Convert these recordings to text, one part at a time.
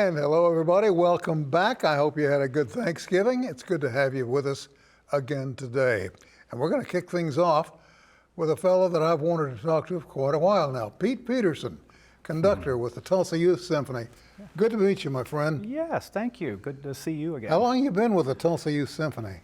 And hello, everybody. Welcome back. I hope you had a good Thanksgiving. It's good to have you with us again today. And we're going to kick things off with a fellow that I've wanted to talk to for quite a while now, Pete Peterson, conductor with the Tulsa Youth Symphony. Good to meet you, my friend. Yes, thank you. Good to see you again. How long have you been with the Tulsa Youth Symphony?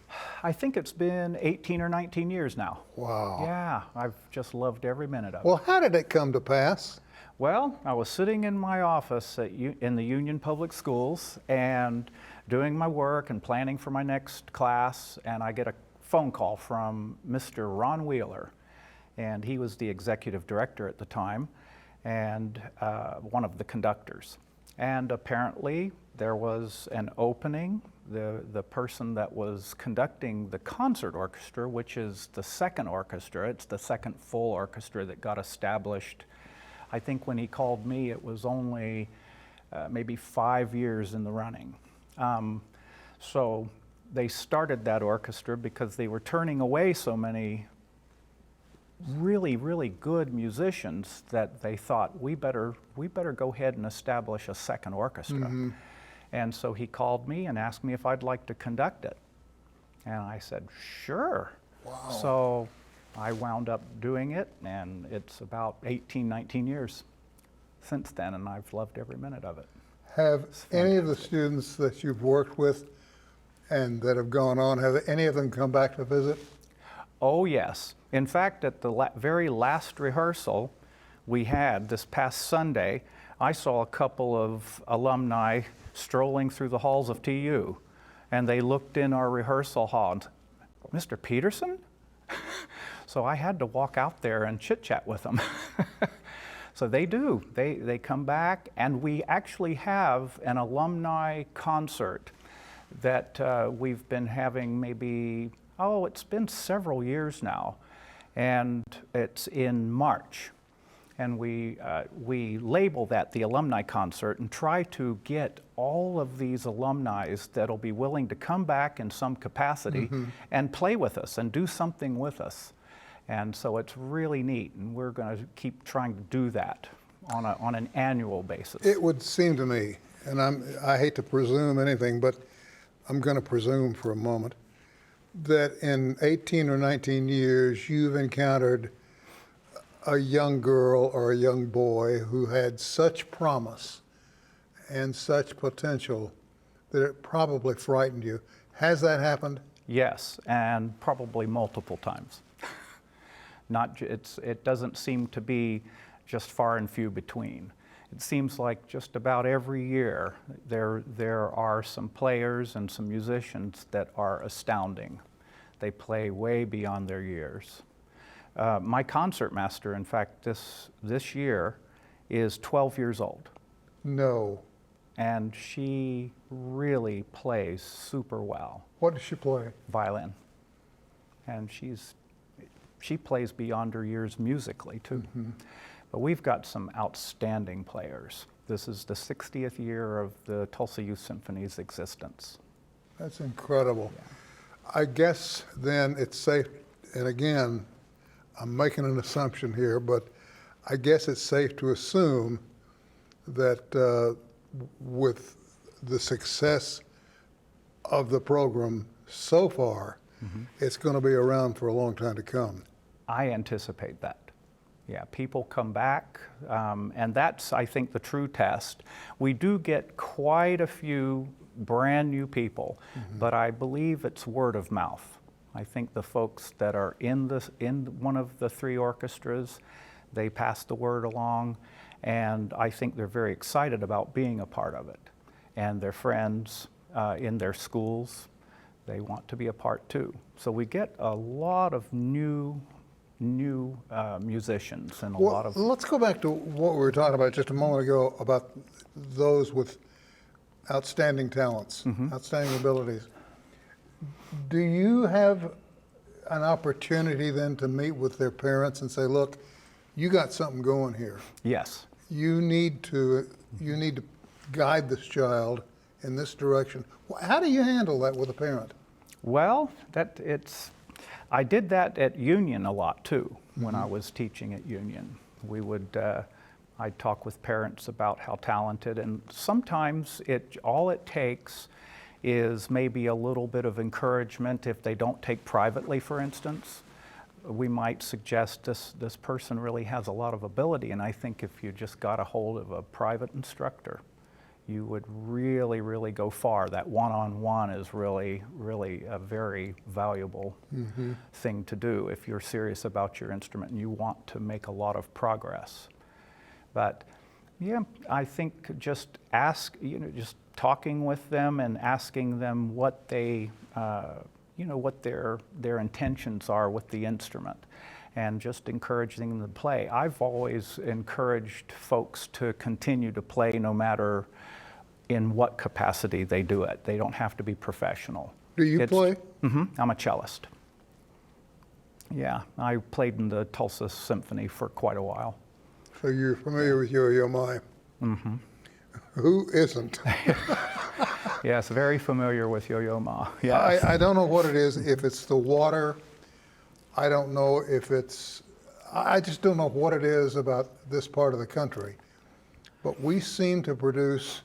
I think it's been 18 or 19 years now. Wow. Yeah, I've just loved every minute of it. Well, how did it come to pass? Well, I was sitting in my office in the Union Public Schools and doing my work and planning for my next class, and I get a phone call from Mr. Ron Wheeler, and he was the executive director at the time and one of the conductors. And apparently there was an opening. The person that was conducting the concert orchestra, which is the second orchestra, it's the second full orchestra that got established. I think when he called me, it was only maybe 5 years in the running. So they started that orchestra because they were turning away so many really, really good musicians that they thought we better go ahead and establish a second orchestra. Mm-hmm. And so he called me and asked me if I'd like to conduct it. And I said, sure. Wow. So I wound up doing it, and it's about 18, 19 years since then, and I've loved every minute of it. Have any of the students that you've worked with and that have gone on, have any of them come back to visit? Oh, yes. In fact, at the very last rehearsal we had this past Sunday, I saw a couple of alumni strolling through the halls of TU, and they looked in our rehearsal hall and said, Mr. Peterson? So I had to walk out there and chit-chat with them. So they do. They come back, and we actually have an alumni concert that we've been having maybe, it's been several years now, and it's in March. And we label that the alumni concert and try to get all of these alumni that'll be willing to come back in some capacity mm-hmm. and play with us and do something with us. And so it's really neat, and we're going to keep trying to do that on an annual basis. It would seem to me, and I hate to presume anything, but I'm going to presume for a moment, that in 18 or 19 years you've encountered a young girl or a young boy who had such promise and such potential that it probably frightened you. Has that happened? Yes, and probably multiple times. It doesn't seem to be just far and few between. It seems like just about every year there are some players and some musicians that are astounding. They play way beyond their years. My concertmaster, in fact, this year is 12 years old. No. And she really plays super well. What does she play? Violin. And she plays beyond her years musically, too. Mm-hmm. But we've got some outstanding players. This is the 60th year of the Tulsa Youth Symphony's existence. That's incredible. Yeah. I guess then it's safe, and again, I'm making an assumption here, but I guess it's safe to assume that with the success of the program so far, mm-hmm. it's going to be around for a long time to come. I anticipate that. Yeah, people come back, and that's, I think, the true test. We do get quite a few brand new people, mm-hmm. but I believe it's word of mouth. I think the folks that are in one of the three orchestras, they pass the word along, and I think they're very excited about being a part of it. And their friends in their schools, they want to be a part too. So we get a lot of new musicians and a lot of... Let's go back to what we were talking about just a moment ago about those with outstanding talents, mm-hmm. outstanding abilities. Do you have an opportunity then to meet with their parents and say, look, you got something going here. Yes. You need to guide this child in this direction. How do you handle that with a parent? Well, I did that at Union a lot too, when mm-hmm. I was teaching at Union. We would, I talk with parents about how talented, and sometimes all it takes is maybe a little bit of encouragement. If they don't take privately, for instance, we might suggest this person really has a lot of ability, and I think if you just got a hold of a private instructor, you would really, really go far. That one-on-one is really, really a very valuable thing to do if you're serious about your instrument and you want to make a lot of progress. But yeah, I think just just talking with them and asking them what they, what their intentions are with the instrument, and just encouraging them to play. I've always encouraged folks to continue to play no matter in what capacity they do it. They don't have to be professional. Do you play? I'm a cellist. Yeah, I played in the Tulsa Symphony for quite a while. So you're familiar with Yo-Yo Ma? Who isn't? Yes, very familiar with Yo-Yo Ma. Yes. I don't know what it is, if it's the water. I don't know if it's, I just don't know what it is about this part of the country. But we seem to produce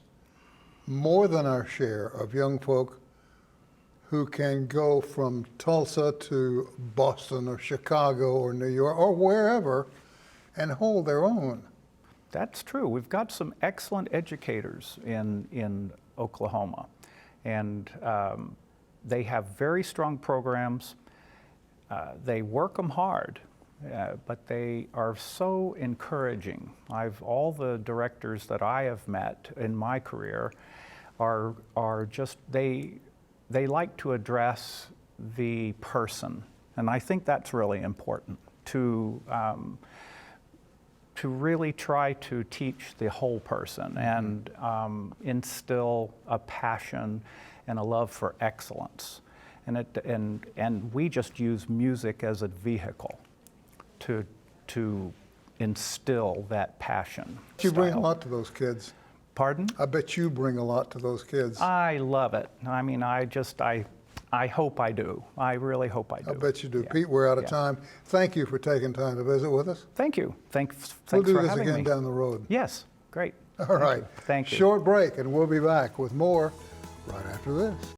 more than our share of young folk who can go from Tulsa to Boston or Chicago or New York or wherever and hold their own. That's true. We've got some excellent educators in Oklahoma, and they have very strong programs. They work them hard, but they are so encouraging. All the directors that I have met in my career are just, they like to address the person, and I think that's really important to really try to teach the whole person and instill a passion and a love for excellence. And we just use music as a vehicle to instill that passion. You bring a lot to those kids. Pardon? I bet you bring a lot to those kids. I love it. I mean, I hope I do. I really hope I do. I bet you do. Yeah. Pete, we're out of Yeah. time. Thank you for taking time to visit with us. Thank you. Thanks We'll do for this having again me. down the road. Yes, great. All right. Thank you. Short break, and we'll be back with more right after this.